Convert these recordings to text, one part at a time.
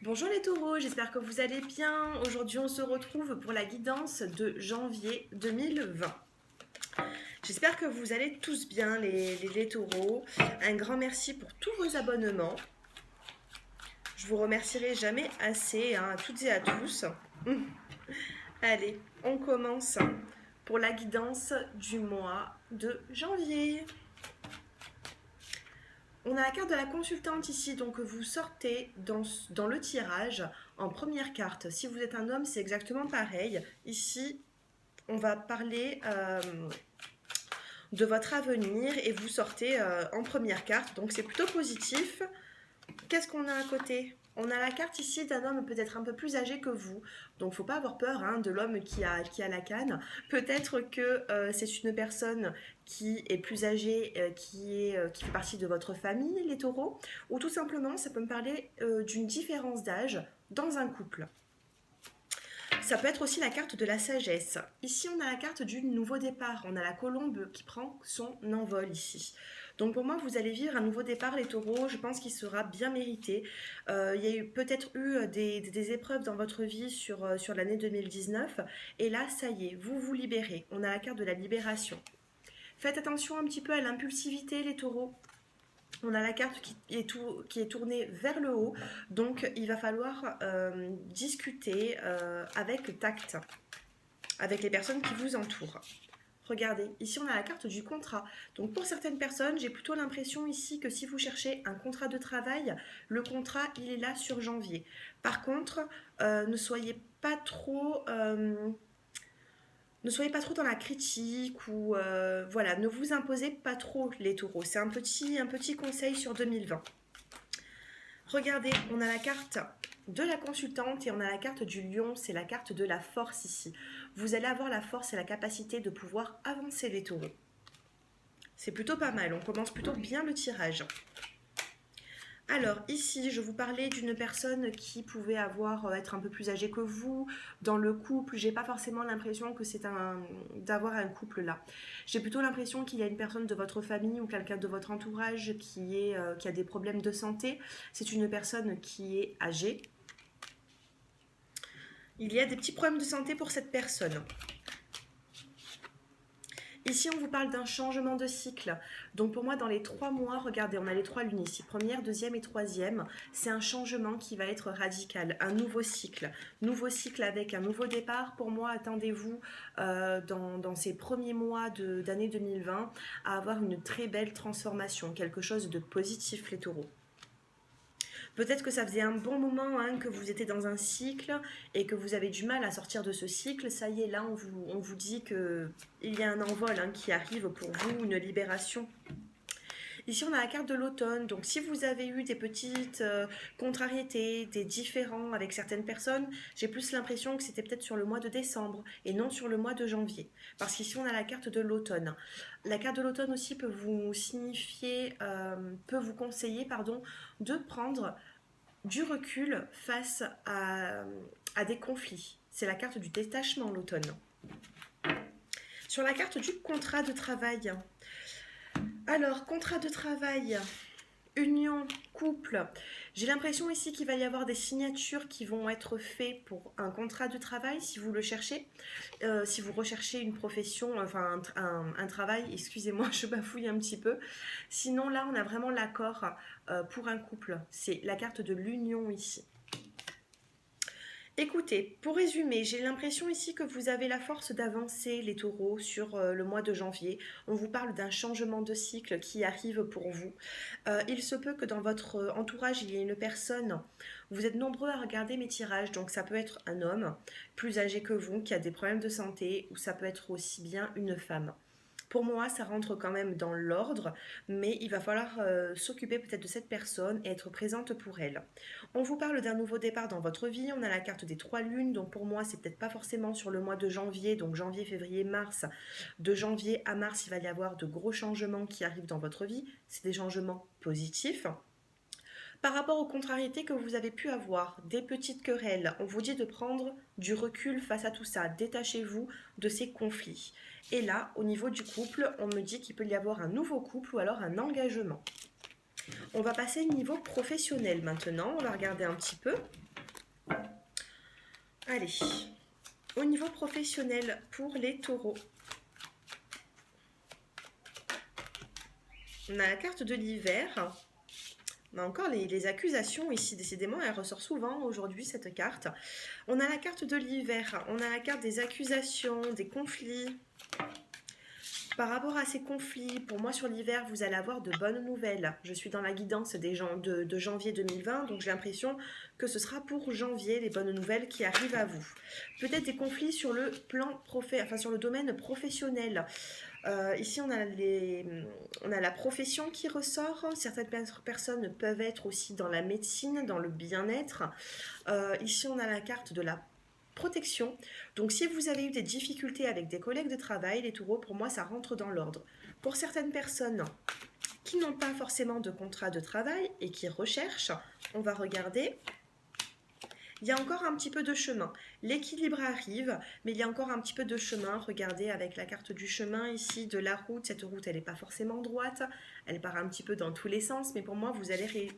Bonjour les taureaux, j'espère que vous allez bien. Aujourd'hui, on se retrouve pour la guidance de janvier 2020. J'espère que vous allez tous bien, les taureaux. Un grand merci pour tous vos abonnements. Je vous remercierai jamais assez, hein, à toutes et à tous. Allez, on commence pour la guidance du mois de janvier. On a la carte de la consultante ici, donc vous sortez dans le tirage en première carte. Si vous êtes un homme, c'est exactement pareil. Ici, on va parler de votre avenir et vous sortez en première carte, donc c'est plutôt positif. Qu'est-ce qu'on a à côté? On a la carte ici d'un homme peut-être un peu plus âgé que vous, donc faut pas avoir peur, hein, de l'homme qui a la canne. Peut-être que c'est une personne qui est plus âgée, qui fait partie de votre famille, les taureaux, ou tout simplement ça peut me parler d'une différence d'âge dans un couple. Ça peut être aussi la carte de la sagesse. Ici, on a la carte du nouveau départ. On a la colombe qui prend son envol ici. Donc pour moi, vous allez vivre un nouveau départ, les taureaux. Je pense qu'il sera bien mérité. Il y a peut-être eu des épreuves dans votre vie sur l'année 2019. Et là, ça y est, vous vous libérez. On a la carte de la libération. Faites attention un petit peu à l'impulsivité, les taureaux. On a la carte qui est tournée vers le haut, donc il va falloir discuter avec tact, avec les personnes qui vous entourent. Regardez, ici on a la carte du contrat. Donc pour certaines personnes, j'ai plutôt l'impression ici que si vous cherchez un contrat de travail, le contrat il est là sur janvier. Par contre, ne soyez pas trop ne soyez pas trop dans la critique ou voilà, ne vous imposez pas trop les taureaux. C'est un petit conseil sur 2020. Regardez, on a la carte de la consultante et on a la carte du lion, c'est la carte de la force ici. Vous allez avoir la force et la capacité de pouvoir avancer les taureaux. C'est plutôt pas mal, on commence plutôt bien le tirage. Alors ici, je vous parlais d'une personne qui pouvait être un peu plus âgée que vous. Dans le couple, j'ai pas forcément l'impression que d'avoir un couple là. J'ai plutôt l'impression qu'il y a une personne de votre famille ou quelqu'un de votre entourage qui a des problèmes de santé. C'est une personne qui est âgée. Il y a des petits problèmes de santé pour cette personne. Ici, on vous parle d'un changement de cycle. Donc pour moi, dans les 3 mois, regardez, on a les 3 lunes ici, première, deuxième et troisième. C'est un changement qui va être radical, un nouveau cycle. Nouveau cycle avec un nouveau départ. Pour moi, attendez-vous dans ces premiers mois d'année 2020 à avoir une très belle transformation, quelque chose de positif, les taureaux. Peut-être que ça faisait un bon moment, hein, que vous étiez dans un cycle et que vous avez du mal à sortir de ce cycle. Ça y est, là, on vous dit qu'il y a un envol, hein, qui arrive pour vous, une libération. Ici, on a la carte de l'automne. Donc, si vous avez eu des petites contrariétés, des différends avec certaines personnes, j'ai plus l'impression que c'était peut-être sur le mois de décembre et non sur le mois de janvier. Parce qu'ici, on a la carte de l'automne. La carte de l'automne aussi peut vous peut vous conseiller, pardon, de prendre du recul face à des conflits. C'est la carte du détachement, l'automne. Sur la carte du contrat de travail. Alors, contrat de travail, union, couple. J'ai l'impression ici qu'il va y avoir des signatures qui vont être faites pour un contrat de travail si vous le cherchez. Si vous recherchez une profession, enfin un travail, excusez-moi, je bafouille un petit peu. Sinon, là, on a vraiment l'accord pour un couple. C'est la carte de l'union ici. Écoutez, pour résumer, j'ai l'impression ici que vous avez la force d'avancer, les taureaux, sur le mois de janvier. On vous parle d'un changement de cycle qui arrive pour vous. Il se peut que dans votre entourage, il y ait une personne. Vous êtes nombreux à regarder mes tirages, donc ça peut être un homme plus âgé que vous qui a des problèmes de santé, ou ça peut être aussi bien une femme. Pour moi, ça rentre quand même dans l'ordre, mais il va falloir s'occuper peut-être de cette personne et être présente pour elle. On vous parle d'un nouveau départ dans votre vie, on a la carte des 3 lunes, donc pour moi, c'est peut-être pas forcément sur le mois de janvier, donc janvier, février, mars. De janvier à mars, il va y avoir de gros changements qui arrivent dans votre vie, c'est des changements positifs. Par rapport aux contrariétés que vous avez pu avoir, des petites querelles, on vous dit de prendre du recul face à tout ça, détachez-vous de ces conflits. Et là, au niveau du couple, on me dit qu'il peut y avoir un nouveau couple ou alors un engagement. On va passer au niveau professionnel maintenant, on va regarder un petit peu. Allez, au niveau professionnel pour les taureaux, on a la carte de l'hiver. On a encore les accusations ici, décidément, elle ressort souvent aujourd'hui cette carte. On a la carte de l'hiver, on a la carte des accusations, des conflits. Par rapport à ces conflits, pour moi sur l'hiver, vous allez avoir de bonnes nouvelles. Je suis dans la guidance des gens de janvier 2020, donc j'ai l'impression que ce sera pour janvier les bonnes nouvelles qui arrivent à vous. Peut-être des conflits sur le plan sur le domaine professionnel. Ici, on a la profession qui ressort. Certaines personnes peuvent être aussi dans la médecine, dans le bien-être. Ici, on a la carte de la protection. Donc, si vous avez eu des difficultés avec des collègues de travail, les taureaux, pour moi, ça rentre dans l'ordre. Pour certaines personnes qui n'ont pas forcément de contrat de travail et qui recherchent, on va regarder. Il y a encore un petit peu de chemin. L'équilibre arrive, mais il y a encore un petit peu de chemin. Regardez avec la carte du chemin ici, de la route. Cette route, elle n'est pas forcément droite. Elle part un petit peu dans tous les sens, mais pour moi, vous allez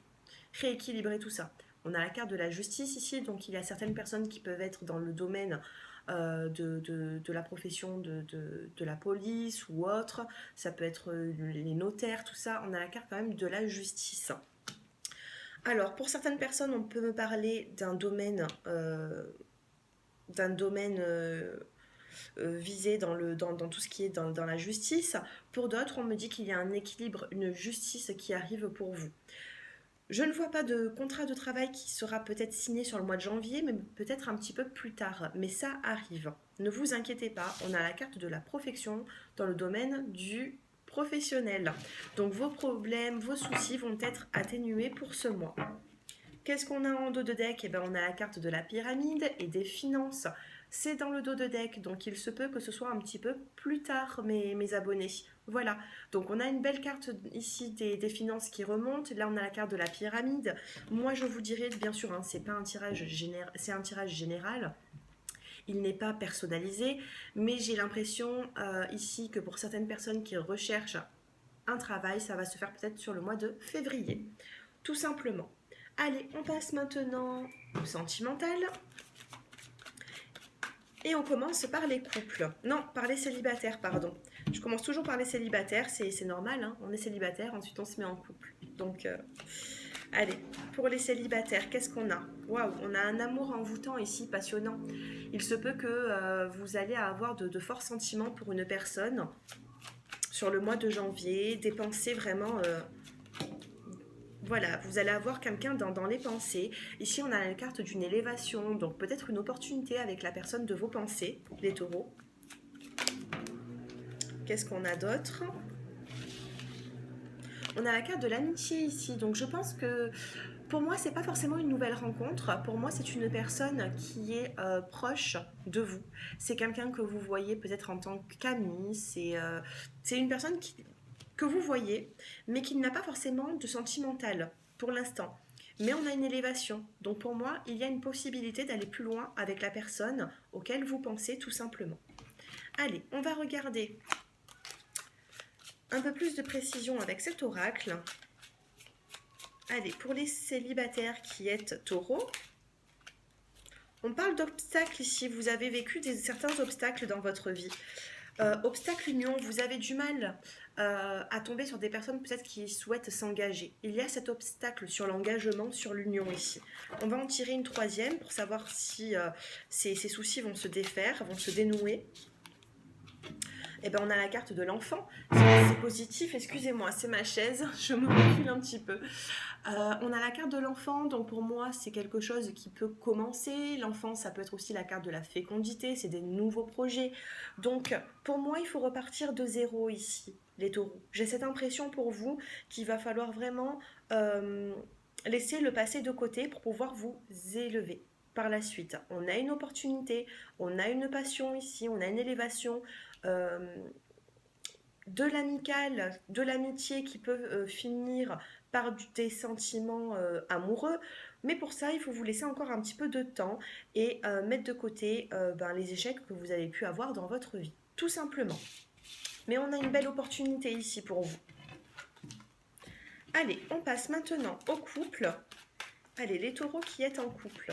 rééquilibrer tout ça. On a la carte de la justice ici, donc il y a certaines personnes qui peuvent être dans le domaine de la profession de la police ou autre. Ça peut être les notaires, tout ça. On a la carte quand même de la justice. Alors, pour certaines personnes, on peut me parler d'un domaine, visé dans tout ce qui est dans la justice. Pour d'autres, on me dit qu'il y a un équilibre, une justice qui arrive pour vous. Je ne vois pas de contrat de travail qui sera peut-être signé sur le mois de janvier, mais peut-être un petit peu plus tard. Mais ça arrive. Ne vous inquiétez pas, on a la carte de la profession dans le domaine du professionnel. Donc vos problèmes, vos soucis vont être atténués pour ce mois. Qu'est-ce qu'on a en dos de deck? Eh ben, on a la carte de la pyramide et des finances. C'est dans le dos de deck, donc il se peut que ce soit un petit peu plus tard, mes abonnés. Voilà, donc on a une belle carte ici des finances qui remontent. Là, on a la carte de la pyramide. Moi, je vous dirais, bien sûr, hein, c'est pas un tirage général, c'est un tirage général. Il n'est pas personnalisé, mais j'ai l'impression ici que pour certaines personnes qui recherchent un travail, ça va se faire peut-être sur le mois de février, tout simplement. Allez, on passe maintenant au sentimental. Et on commence par les couples. Non, par les célibataires, pardon. Je commence toujours par les célibataires, c'est normal, hein. On est célibataire, ensuite on se met en couple. Donc, allez, pour les célibataires, qu'est-ce qu'on a? Waouh, on a un amour envoûtant ici, passionnant. Il se peut que vous allez avoir de forts sentiments pour une personne sur le mois de janvier, des pensées vraiment... Voilà, vous allez avoir quelqu'un dans les pensées. Ici, on a la carte d'une élévation, donc peut-être une opportunité avec la personne de vos pensées, les taureaux. Qu'est-ce qu'on a d'autre? On a la carte de l'amitié ici, donc je pense que pour moi, c'est pas forcément une nouvelle rencontre. Pour moi, c'est une personne qui est proche de vous. C'est quelqu'un que vous voyez peut-être en tant qu'ami. C'est une personne que vous voyez, mais qui n'a pas forcément de sentimental pour l'instant. Mais on a une élévation. Donc pour moi, il y a une possibilité d'aller plus loin avec la personne auquel vous pensez tout simplement. Allez, on va regarder un peu plus de précision avec cet oracle. Allez, pour les célibataires qui êtes taureaux, on parle d'obstacles ici. Vous avez vécu certains obstacles dans votre vie. Obstacle union, vous avez du mal à tomber sur des personnes peut-être qui souhaitent s'engager. Il y a cet obstacle sur l'engagement, sur l'union ici. On va en tirer une troisième pour savoir si ces soucis vont se défaire, vont se dénouer. Eh ben, on a la carte de l'enfant. C'est positif, excusez-moi, c'est ma chaise, je me recule un petit peu. On a la carte de l'enfant, donc pour moi, c'est quelque chose qui peut commencer. L'enfant, ça peut être aussi la carte de la fécondité, c'est des nouveaux projets. Donc, pour moi, il faut repartir de zéro ici, les taureaux. J'ai cette impression pour vous qu'il va falloir vraiment laisser le passé de côté pour pouvoir vous élever. Par la suite, on a une opportunité, on a une passion ici, on a une élévation, de l'amical, de l'amitié qui peut finir par des sentiments amoureux. Mais pour ça, il faut vous laisser encore un petit peu de temps et mettre de côté les échecs que vous avez pu avoir dans votre vie, tout simplement. Mais on a une belle opportunité ici pour vous. Allez, on passe maintenant au couple. Allez, les taureaux qui êtes en couple.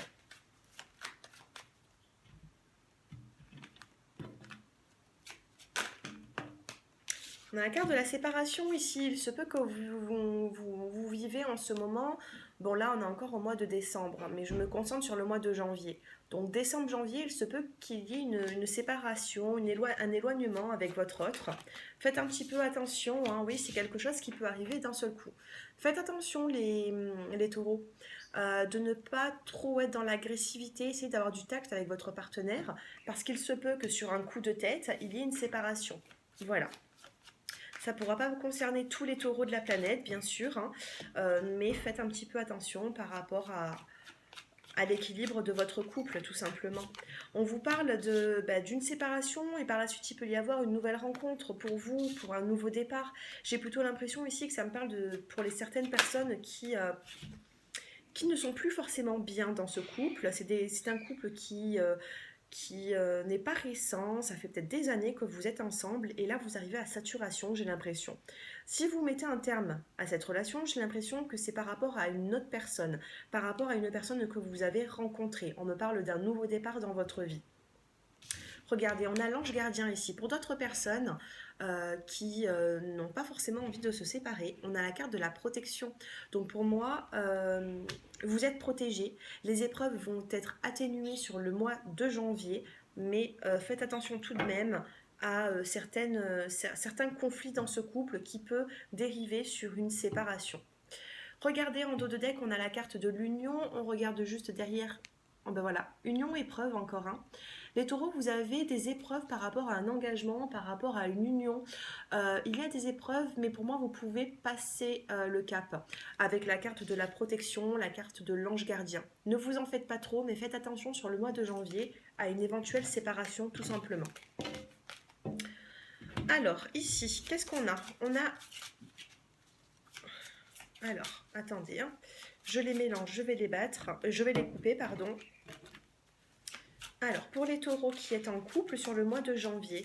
On a la carte de la séparation ici. Il se peut que vous vivez en ce moment. Bon, là, on est encore au mois de décembre, mais je me concentre sur le mois de janvier. Donc, décembre-janvier, il se peut qu'il y ait une séparation, un éloignement avec votre autre. Faites un petit peu attention, hein. Oui, c'est quelque chose qui peut arriver d'un seul coup. Faites attention, les taureaux, de ne pas trop être dans l'agressivité. Essayez d'avoir du tact avec votre partenaire, parce qu'il se peut que sur un coup de tête, il y ait une séparation. Voilà. Ça ne pourra pas vous concerner tous les taureaux de la planète, bien sûr, hein, mais faites un petit peu attention par rapport à l'équilibre de votre couple, tout simplement. On vous parle d'une séparation et par la suite, il peut y avoir une nouvelle rencontre pour vous, pour un nouveau départ. J'ai plutôt l'impression ici que ça me parle pour les certaines personnes qui ne sont plus forcément bien dans ce couple. C'est un couple qui n'est pas récent, ça fait peut-être des années que vous êtes ensemble et là vous arrivez à saturation, j'ai l'impression. Si vous mettez un terme à cette relation, j'ai l'impression que c'est par rapport à une autre personne, par rapport à une personne que vous avez rencontrée. On me parle d'un nouveau départ dans votre vie. Regardez, on a l'ange gardien ici. Pour d'autres personnes qui n'ont pas forcément envie de se séparer, on a la carte de la protection. Donc pour moi, vous êtes protégés. Les épreuves vont être atténuées sur le mois de janvier, mais faites attention tout de même à certains conflits dans ce couple qui peut dériver sur une séparation. Regardez en dos de deck, on a la carte de l'union. On regarde juste derrière. Oh ben voilà, union, épreuve encore un. Les taureaux, vous avez des épreuves par rapport à un engagement, par rapport à une union. Il y a des épreuves, mais pour moi, vous pouvez passer le cap avec la carte de la protection, la carte de l'ange gardien. Ne vous en faites pas trop, mais faites attention sur le mois de janvier à une éventuelle séparation, tout simplement. Alors, ici, qu'est-ce qu'on a? On a... Alors, attendez, hein. Je les mélange, je vais les battre, je vais les couper, pardon. Alors, pour les taureaux qui est en couple sur le mois de janvier,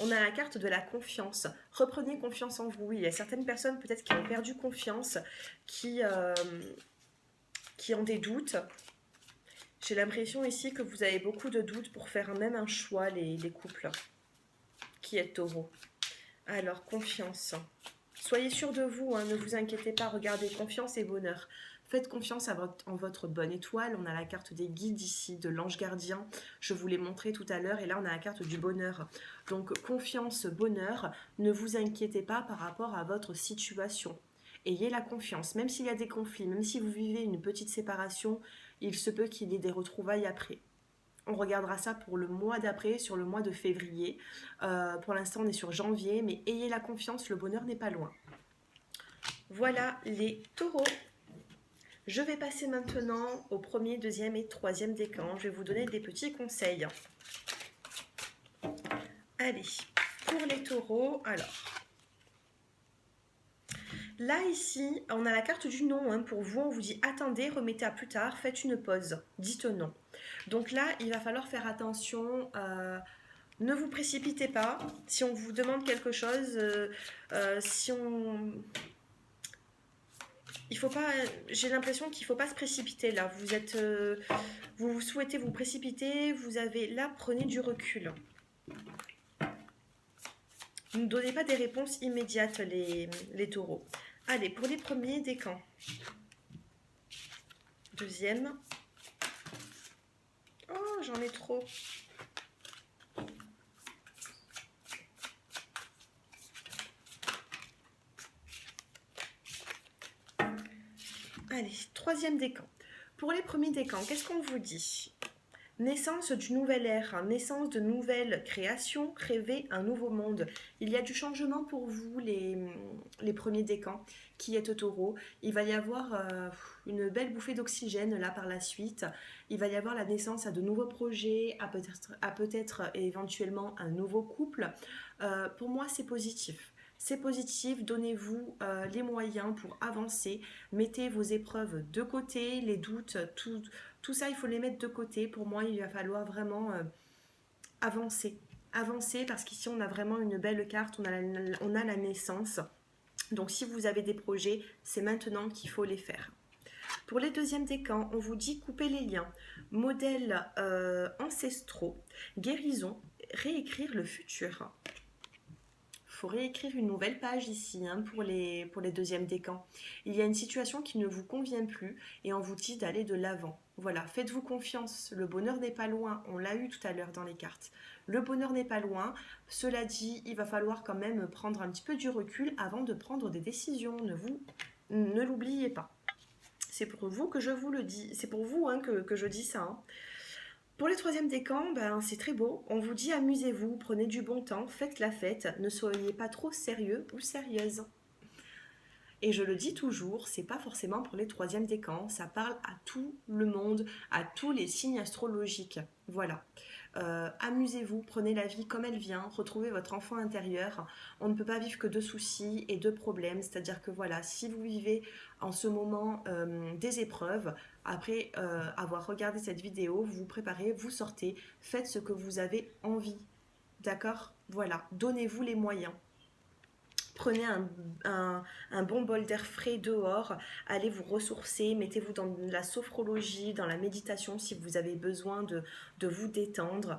on a la carte de la confiance. Reprenez confiance en vous. Il y a certaines personnes peut-être qui ont perdu confiance, qui ont des doutes. J'ai l'impression ici que vous avez beaucoup de doutes pour faire même un choix, les couples qui êtes taureaux. Alors, confiance. Soyez sûr de vous, hein, ne vous inquiétez pas. Regardez, confiance et bonheur. Faites confiance en votre bonne étoile. On a la carte des guides ici, de l'ange gardien. Je vous l'ai montré tout à l'heure. Et là, on a la carte du bonheur. Donc, confiance, bonheur. Ne vous inquiétez pas par rapport à votre situation. Ayez la confiance. Même s'il y a des conflits, même si vous vivez une petite séparation, il se peut qu'il y ait des retrouvailles après. On regardera ça pour le mois d'après, sur le mois de février. Pour l'instant, on est sur janvier. Mais ayez la confiance, le bonheur n'est pas loin. Voilà les taureaux. Je vais passer maintenant au premier, deuxième et troisième décan. Je vais vous donner des petits conseils. Allez, pour les taureaux, alors. Là, ici, on a la carte du non. Hein, pour vous, on vous dit attendez, remettez à plus tard, faites une pause. Dites non. Donc là, il va falloir faire attention. Ne vous précipitez pas. Si on vous demande quelque chose, il faut pas. J'ai l'impression qu'il ne faut pas se précipiter là. Vous souhaitez vous précipiter. Vous avez là, prenez du recul. Ne donnez pas des réponses immédiates, les taureaux. Allez, pour les premiers décans. Deuxième. Oh, j'en ai trop. Allez, troisième décan. Pour les premiers décans, qu'est-ce qu'on vous dit? Naissance d'une nouvelle ère, naissance de nouvelles créations, rêver un nouveau monde. Il y a du changement pour vous, les premiers décans, qui êtes taureau. Il va y avoir une belle bouffée d'oxygène là par la suite. Il va y avoir la naissance à de nouveaux projets, à peut-être éventuellement un nouveau couple. Pour moi, c'est positif. C'est positif, donnez-vous les moyens pour avancer, mettez vos épreuves de côté, les doutes, tout ça, il faut les mettre de côté. Pour moi, il va falloir vraiment avancer. Avancer parce qu'ici, on a vraiment une belle carte, on a la naissance. Donc, si vous avez des projets, c'est maintenant qu'il faut les faire. Pour les deuxièmes décans, on vous dit couper les liens. Modèles ancestraux, guérison, réécrire le futur. faut réécrire une nouvelle page ici hein, pour les deuxièmes décans. Il y a une situation qui ne vous convient plus et on vous dit d'aller de l'avant. Voilà, faites-vous confiance, le bonheur n'est pas loin, on l'a eu tout à l'heure dans les cartes. Le bonheur n'est pas loin, cela dit, il va falloir quand même prendre un petit peu du recul avant de prendre des décisions, ne l'oubliez pas. C'est pour vous que je vous le dis, c'est pour vous hein, que je dis ça. Hein. Pour les troisièmes décans, ben, c'est très beau. On vous dit amusez-vous, prenez du bon temps, faites la fête, ne soyez pas trop sérieux ou sérieuse. Et je le dis toujours, c'est pas forcément pour les troisièmes décans, ça parle à tout le monde, à tous les signes astrologiques. Voilà. Amusez-vous, prenez la vie comme elle vient, retrouvez votre enfant intérieur. On ne peut pas vivre que de soucis et de problèmes, c'est-à-dire que voilà, si vous vivez en ce moment des épreuves, après avoir regardé cette vidéo, vous vous préparez, vous sortez, faites ce que vous avez envie. D'accord. Voilà, donnez-vous les moyens. Prenez un bon bol d'air frais dehors, allez vous ressourcer, mettez-vous dans la sophrologie, dans la méditation si vous avez besoin de vous détendre.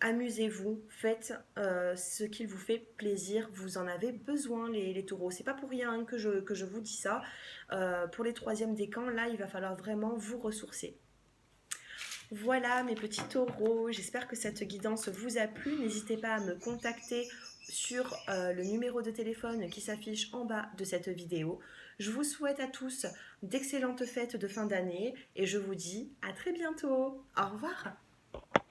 Amusez-vous, faites ce qui vous fait plaisir, vous en avez besoin les taureaux. C'est pas pour rien que je vous dis ça. Pour les troisièmes décans, là il va falloir vraiment vous ressourcer. Voilà mes petits taureaux, j'espère que cette guidance vous a plu. N'hésitez pas à me contacter sur le numéro de téléphone qui s'affiche en bas de cette vidéo. Je vous souhaite à tous d'excellentes fêtes de fin d'année et je vous dis à très bientôt. Au revoir.